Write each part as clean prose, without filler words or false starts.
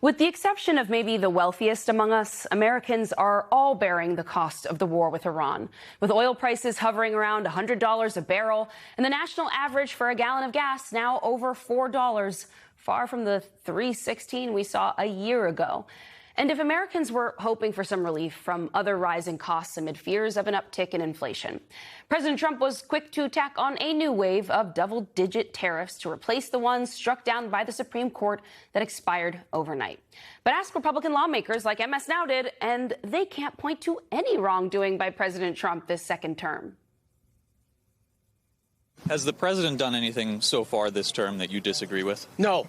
With the exception of maybe the wealthiest among us, Americans are all bearing the cost of the war with Iran, with oil prices hovering around $100 a barrel and the national average for a gallon of gas now over $4, far from the $3.16 we saw a year ago. And if Americans were hoping for some relief from other rising costs amid fears of an uptick in inflation, President Trump was quick to tack on a new wave of double-digit tariffs to replace the ones struck down by the Supreme Court that expired overnight. But ask Republican lawmakers like MS Now did, and they can't point to any wrongdoing by President Trump this second term. Has the president done anything so far this term that you disagree with? No.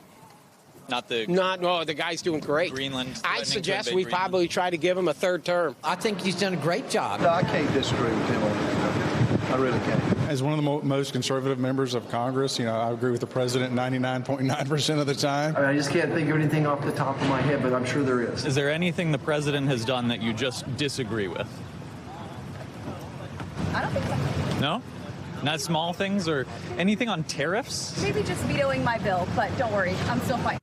No, the guy's doing great. Greenland. I suggest we probably try to give him a third term. I think he's done a great job. No, I can't disagree with him on that. I really can't. As one of the most conservative members of Congress, I agree with the president 99.9% of the time. I just can't think of anything off the top of my head, but I'm sure there is. Is there anything the president has done that you just disagree with? I don't think so. No? Not small things or anything on tariffs? Maybe just vetoing my bill, but don't worry, I'm still fine.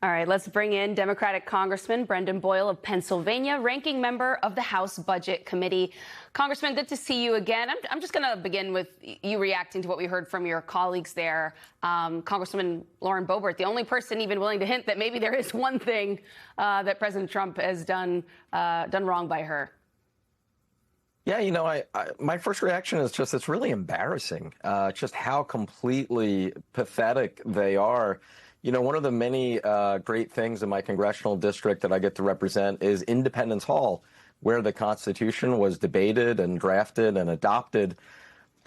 All right, let's bring in Democratic Congressman Brendan Boyle of Pennsylvania, ranking member of the House Budget Committee. Congressman, good to see you again. I'm just going to begin with you reacting to what we heard from your colleagues there. Congresswoman Lauren Boebert, the only person even willing to hint that maybe there is one thing that President Trump has done wrong by her. Yeah, my first reaction is just it's really embarrassing, just how completely pathetic they are. One of the many great things in my congressional district that I get to represent is Independence Hall, where the Constitution was debated and drafted and adopted.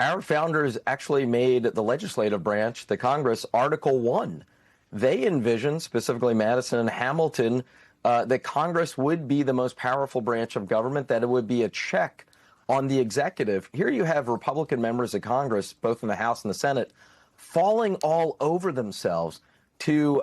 Our founders actually made the legislative branch, the Congress, Article 1. They envisioned, specifically Madison and Hamilton, that Congress would be the most powerful branch of government, that it would be a check on the executive. Here you have Republican members of Congress, both in the House and the Senate, falling all over themselves to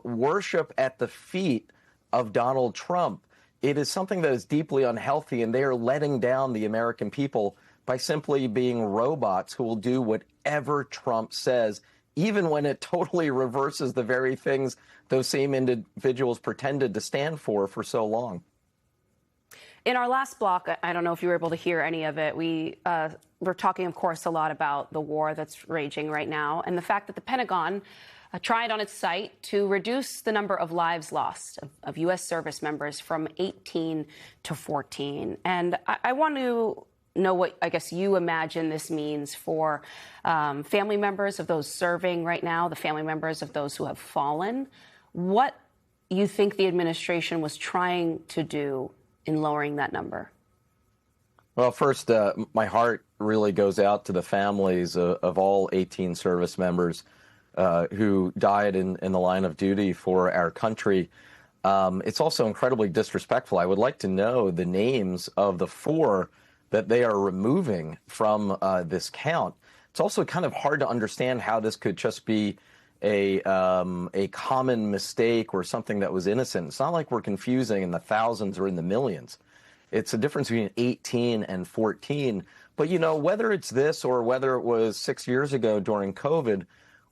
worship at the feet of Donald Trump. It is something that is deeply unhealthy, and they are letting down the American people by simply being robots who will do whatever Trump says, even when it totally reverses the very things those same individuals pretended to stand for so long. In our last block, I don't know if you were able to hear any of it, we're talking, of course, a lot about the war that's raging right now and the fact that the Pentagon tried on its site to reduce the number of lives lost of U.S. service members from 18 to 14. And I want to know what, I guess, you imagine this means for family members of those serving right now, the family members of those who have fallen. What you think the administration was trying to do in lowering that number? Well, first, my heart really goes out to the families of all 18 service members who died in the line of duty for our country. It's also incredibly disrespectful. I would like to know the names of the 4 that they are removing from this count. It's also kind of hard to understand how this could just be a common mistake or something that was innocent. It's not like we're confusing in the thousands or in the millions. It's a difference between 18 and 14. But, whether it's this or whether it was 6 years ago during COVID,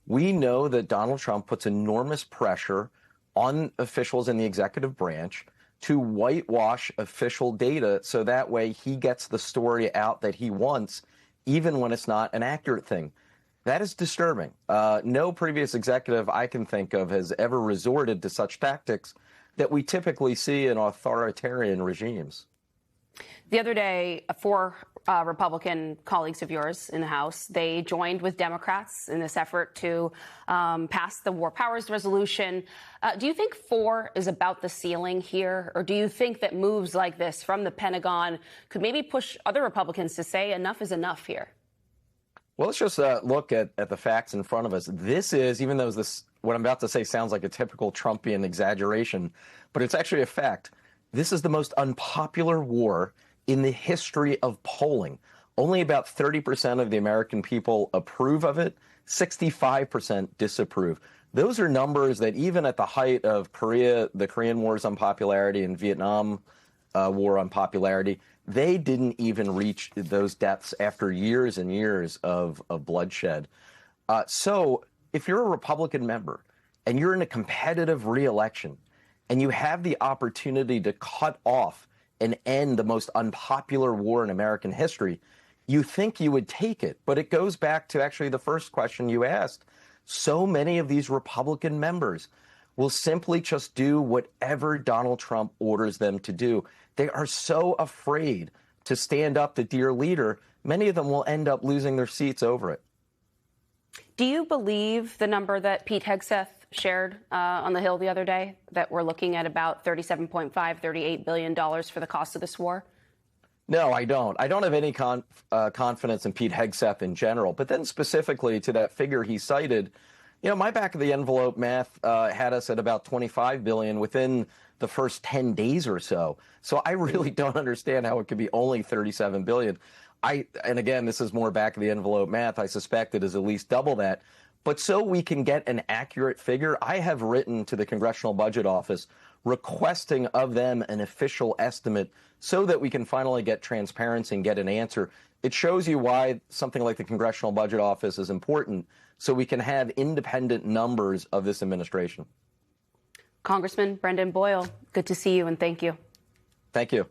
we know that Donald Trump puts enormous pressure on officials in the executive branch to whitewash official data so that way he gets the story out that he wants, even when it's not an accurate thing. That is disturbing. No previous executive I can think of has ever resorted to such tactics that we typically see in authoritarian regimes. The other day, 4 Republican colleagues of yours in the House, they joined with Democrats in this effort to pass the War Powers Resolution. Do you think 4 is about the ceiling here, or do you think that moves like this from the Pentagon could maybe push other Republicans to say enough is enough here? Well, let's just look at the facts in front of us. This is, even though what I'm about to say sounds like a typical Trumpian exaggeration, but it's actually a fact. This is the most unpopular war in the history of polling. Only about 30% of the American people approve of it, 65% disapprove. Those are numbers that even at the height of the Korean War's unpopularity and Vietnam War unpopularity, they didn't even reach those depths after years and years of bloodshed. So if you're a Republican member and you're in a competitive reelection and you have the opportunity to cut off and end the most unpopular war in American history, you think you would take it. But it goes back to actually the first question you asked. So many of these Republican members will simply just do whatever Donald Trump orders them to do. They are so afraid to stand up to dear leader. Many of them will end up losing their seats over it. Do you believe the number that Pete Hegseth shared on the Hill the other day, that we're looking at about $37.5, $38 billion for the cost of this war? No, I don't. I don't have any confidence in Pete Hegseth in general. But then specifically to that figure he cited, my back of the envelope math had us at about $25 billion within the first 10 days or so. So I really don't understand how it could be only $37 billion. And again, this is more back of the envelope math. I suspect it is at least double that. But so we can get an accurate figure, I have written to the Congressional Budget Office requesting of them an official estimate so that we can finally get transparency and get an answer. It shows you why something like the Congressional Budget Office is important, so we can have independent numbers of this administration. Congressman Brendan Boyle, good to see you, and thank you. Thank you.